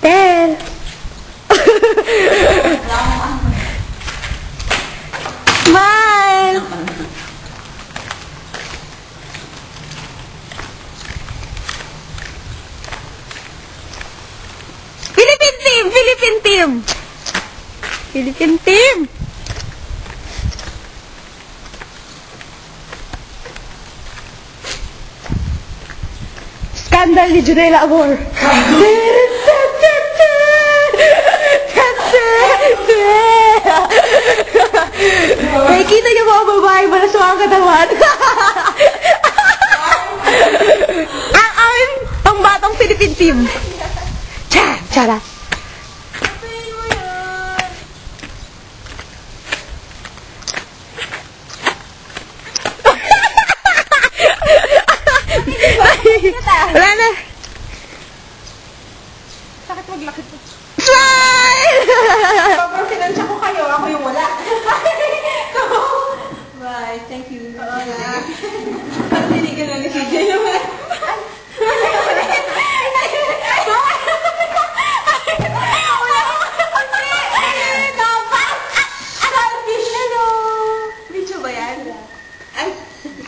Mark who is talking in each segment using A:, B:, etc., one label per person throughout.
A: Tel! Smile! Philippine team! Philippine team! Philippine team! Skandal ni Junela Amor! Nakikita niyo mga babae wala sa mga katawan. Ang pangbatang Philippine team. Tara. Wala na.
B: Sakit maglakit.
A: Smile!
B: Sobrang sinansya ko kayo. Ako yung wala. Bye. Thank you. Parang tinigan lang ni CJ yung video ba yan? Ay,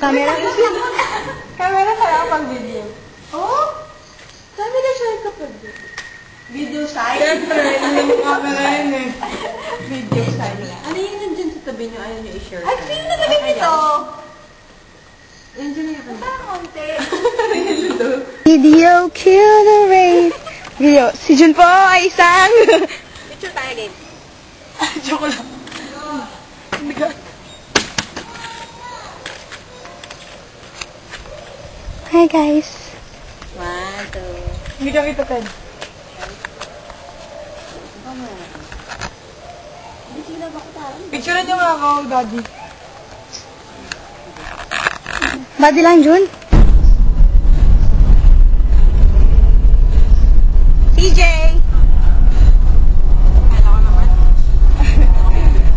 A: Camera?
B: Camera kaya pang video. Oh? Sabi na siya kapag video side? Siyempre, yung camera yun eh. Video side. Ano yung nandyan sa tabi nyo? Ayaw nyo i-share? Ay, sino na tabi nito? Nandyan yung kapag. Parang konti.
A: Video kill the rain. Video. Si Jun po ay isang...
B: Picture tayo game.
A: Joke lang. Hi guys.
B: 1, 2.
A: Hindi kami tatad. Picture niyo mga ako, Daddy. Daddy lang, Jun?
B: CJ! Ano ko naman?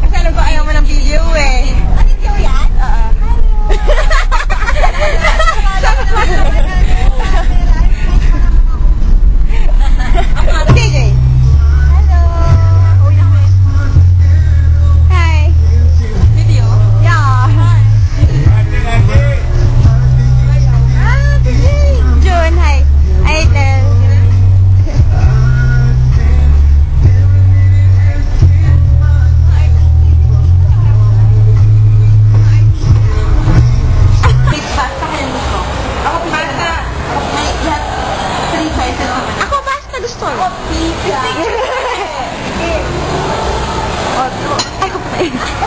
B: Kasi alam ko ayaw mo ng video eh. Video yan? Oo. CJ! Hello! Hi! Video? Yeah! Jun, hi! Hi, Tel! Ako basta gusto ko. Pizza. Ay, ko pa.